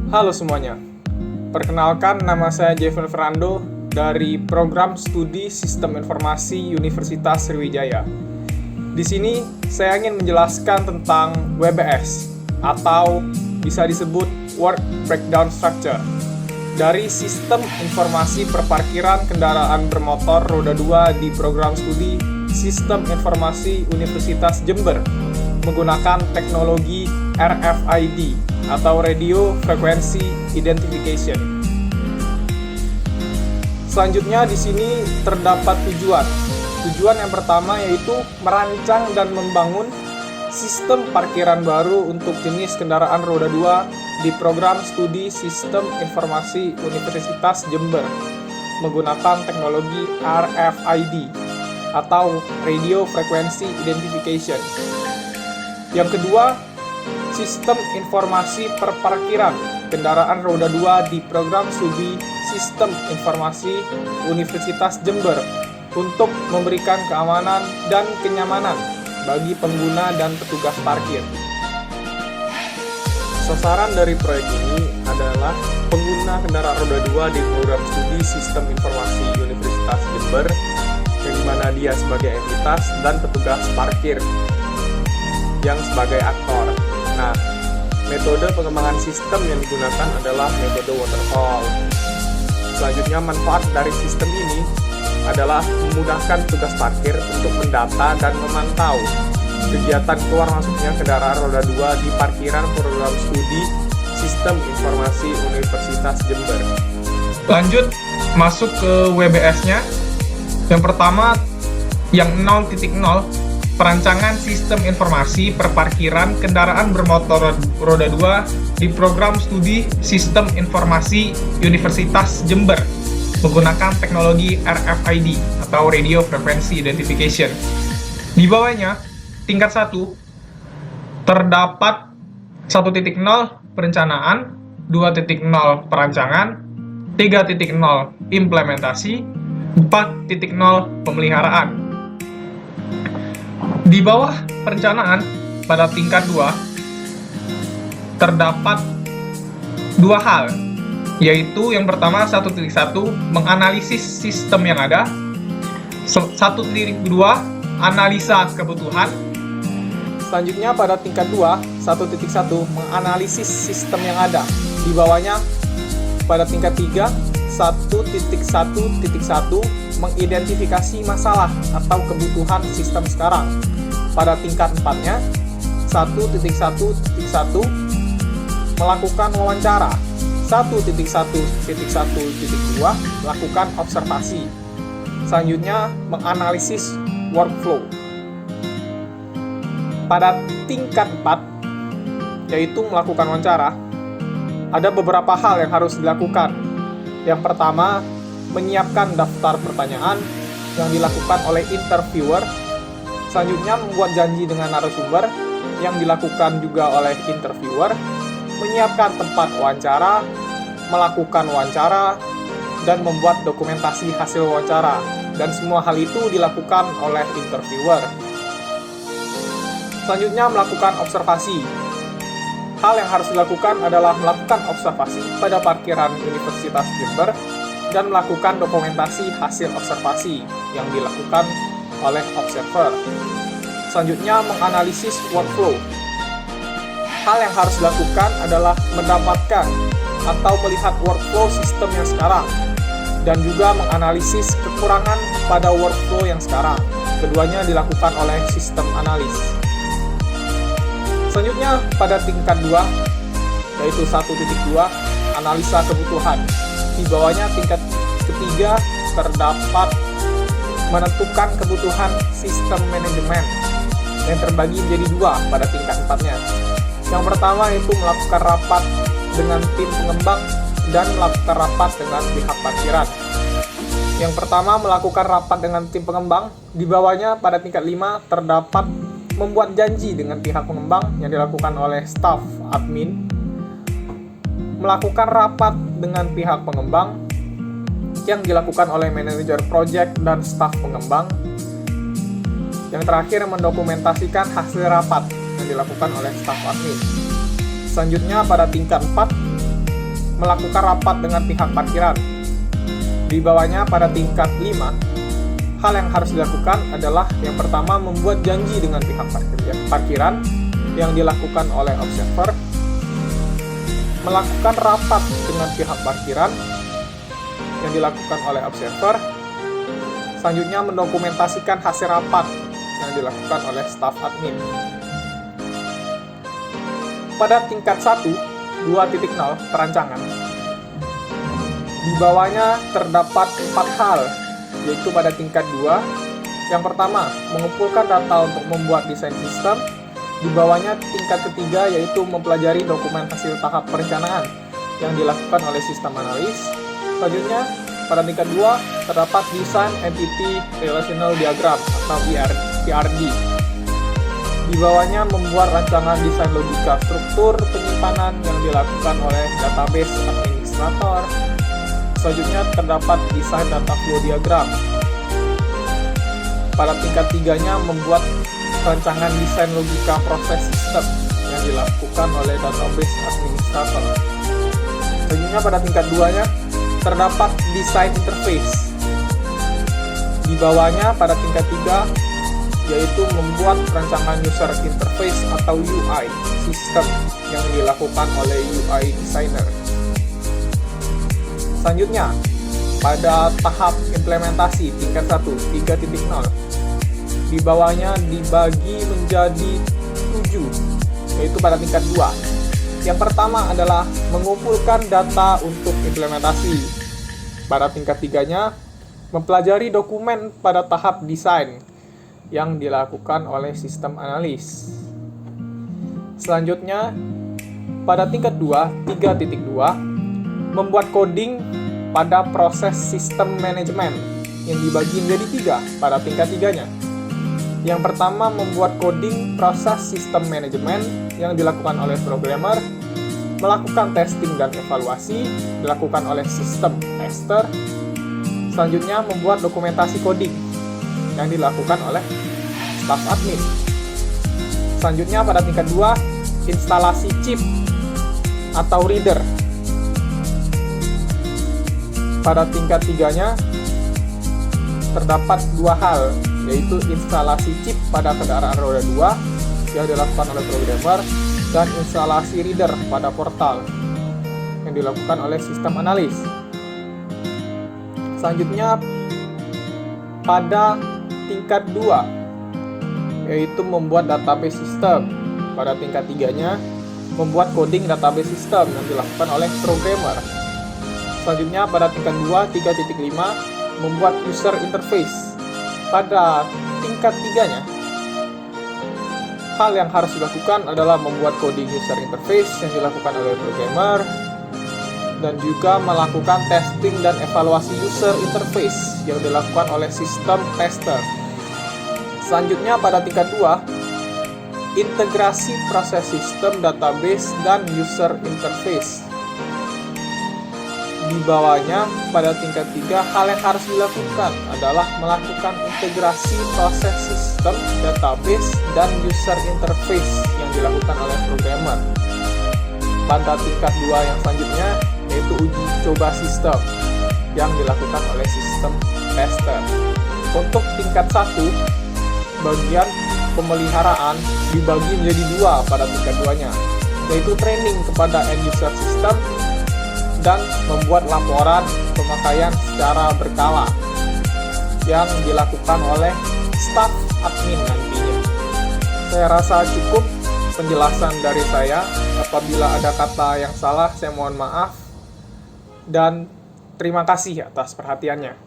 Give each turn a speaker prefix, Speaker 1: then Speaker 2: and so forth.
Speaker 1: Halo semuanya, perkenalkan nama saya Jevon Fernando dari Program Studi Sistem Informasi Universitas Sriwijaya. Di sini saya ingin menjelaskan tentang WBS atau bisa disebut Work Breakdown Structure dari Sistem Informasi Perparkiran Kendaraan Bermotor Roda 2 di Program Studi Sistem Informasi Universitas Jember menggunakan teknologi RFID atau Radio Frequency Identification. Selanjutnya di sini terdapat tujuan. Tujuan yang pertama yaitu merancang dan membangun sistem parkiran baru untuk jenis kendaraan roda 2 di program studi Sistem Informasi Universitas Jember menggunakan teknologi RFID atau Radio Frequency Identification. Yang kedua, Sistem Informasi Perparkiran Kendaraan Roda 2 di Program Studi Sistem Informasi Universitas Jember untuk memberikan keamanan dan kenyamanan bagi pengguna dan petugas parkir. Sasaran dari proyek ini adalah pengguna kendaraan roda 2 di Program Studi Sistem Informasi Universitas Jember, yang dimana dia sebagai entitas dan petugas parkir yang sebagai aktor. Nah, metode pengembangan sistem yang digunakan adalah metode waterfall. Selanjutnya, manfaat dari sistem ini adalah memudahkan petugas parkir untuk mendata dan memantau kegiatan keluar masuknya kendaraan roda 2 di parkiran program studi Sistem Informasi Universitas Jember. Lanjut, masuk ke WBS-nya. Yang pertama, yang 0.0, perancangan sistem informasi perparkiran kendaraan bermotor roda 2 di program studi Sistem Informasi Universitas Jember menggunakan teknologi RFID atau Radio Frequency Identification. Di bawahnya, tingkat 1, terdapat 1.0 perencanaan, 2.0 perancangan, 3.0 implementasi, 4.0 pemeliharaan. Di bawah perencanaan pada tingkat 2 terdapat dua hal, yaitu yang pertama 1.1 menganalisis sistem yang ada, 1.2 analisa kebutuhan. Selanjutnya pada tingkat 2 1.1 menganalisis sistem yang ada. Di bawahnya pada tingkat 3 1.1.1 mengidentifikasi masalah atau kebutuhan sistem sekarang. Pada tingkat 4-nya 1.1.1 melakukan wawancara. 1.1.1.2 melakukan observasi. Selanjutnya menganalisis workflow. Pada tingkat 4 yaitu melakukan wawancara, ada beberapa hal yang harus dilakukan. Yang pertama, menyiapkan daftar pertanyaan yang dilakukan oleh interviewer. Selanjutnya, membuat janji dengan narasumber yang dilakukan juga oleh interviewer, menyiapkan tempat wawancara, melakukan wawancara, dan membuat dokumentasi hasil wawancara. Dan semua hal itu dilakukan oleh interviewer. Selanjutnya, melakukan observasi. Hal yang harus dilakukan adalah melakukan observasi pada parkiran Universitas Jember dan melakukan dokumentasi hasil observasi yang dilakukan oleh observer. Selanjutnya, menganalisis workflow. Hal yang harus dilakukan adalah mendapatkan atau melihat workflow sistem yang sekarang dan juga menganalisis kekurangan pada workflow yang sekarang. Keduanya dilakukan oleh sistem analis. Selanjutnya, pada tingkat 2 yaitu 1.2 analisa kebutuhan. Di bawahnya tingkat ketiga terdapat menentukan kebutuhan sistem manajemen yang terbagi menjadi 2 pada tingkat 4-nya. Yang pertama yaitu melakukan rapat dengan tim pengembang dan melakukan rapat dengan pihak parkiran. Yang pertama melakukan rapat dengan tim pengembang. Di bawahnya pada tingkat 5 terdapat membuat janji dengan pihak pengembang yang dilakukan oleh staf admin, melakukan rapat dengan pihak pengembang yang dilakukan oleh manajer project dan staf pengembang. Yang terakhir, mendokumentasikan hasil rapat yang dilakukan oleh staf admin. Selanjutnya pada tingkat 4 melakukan rapat dengan pihak parkiran. Di bawahnya pada tingkat 5, hal yang harus dilakukan adalah yang pertama membuat janji dengan pihak parkiran yang dilakukan oleh observer, melakukan rapat dengan pihak parkiran yang dilakukan oleh observer, selanjutnya mendokumentasikan hasil rapat yang dilakukan oleh staf admin. Pada tingkat 1, 2.0 perancangan, di bawahnya terdapat 4 hal, yaitu pada tingkat 2, yang pertama, mengumpulkan data untuk membuat desain sistem. Di bawahnya tingkat ketiga, yaitu mempelajari dokumen hasil tahap perencanaan yang dilakukan oleh sistem analis. Selanjutnya, pada tingkat 2, terdapat desain entity relational diagram atau ERD. Di bawahnya membuat rancangan desain logika struktur penyimpanan yang dilakukan oleh database administrator. Selanjutnya terdapat desain data flow diagram. Pada tingkat 3-nya membuat rancangan desain logika proses sistem yang dilakukan oleh database administrator. Selanjutnya pada tingkat 2-nya terdapat desain interface. Di bawahnya pada tingkat 3 yaitu membuat rancangan user interface atau UI sistem yang dilakukan oleh UI designer. Selanjutnya, pada tahap implementasi tingkat 1, 3.0, di bawahnya dibagi menjadi 7, yaitu pada tingkat 2. Yang pertama adalah mengumpulkan data untuk implementasi. Pada tingkat 3-nya, mempelajari dokumen pada tahap desain yang dilakukan oleh sistem analis. Selanjutnya, pada tingkat 2, 3.2, membuat coding pada proses sistem manajemen yang dibagi menjadi 3 pada tingkat 3-nya. Yang pertama, membuat coding proses sistem manajemen yang dilakukan oleh programmer, melakukan testing dan evaluasi dilakukan oleh sistem tester. Selanjutnya, membuat dokumentasi coding yang dilakukan oleh staf admin. Selanjutnya pada tingkat 2, instalasi chip atau reader. Pada tingkat 3-nya terdapat 2 hal, yaitu instalasi chip pada kendaraan roda 2 yang dilakukan oleh programmer dan instalasi reader pada portal yang dilakukan oleh sistem analis. Selanjutnya pada tingkat 2 yaitu membuat database system. Pada tingkat 3-nya membuat coding database system yang dilakukan oleh programmer. Selanjutnya pada tingkat 2, 3.5, membuat user interface. Pada tingkat 3-nya, hal yang harus dilakukan adalah membuat coding user interface yang dilakukan oleh programmer dan juga melakukan testing dan evaluasi user interface yang dilakukan oleh sistem tester. Selanjutnya pada tingkat 2, integrasi proses sistem, database, dan user interface. Di bawahnya pada tingkat 3, hal yang harus dilakukan adalah melakukan integrasi proses sistem, database, dan user interface yang dilakukan oleh programmer. Pada tingkat 2 yang selanjutnya yaitu uji coba sistem yang dilakukan oleh sistem tester. Untuk tingkat 1, bagian pemeliharaan dibagi menjadi 2 pada tingkat 2-nya, yaitu training kepada end user system dan membuat laporan pemakaian secara berkala yang dilakukan oleh staf admin nantinya. Saya rasa cukup penjelasan dari saya. Apabila ada kata yang salah, saya mohon maaf. Dan terima kasih atas perhatiannya.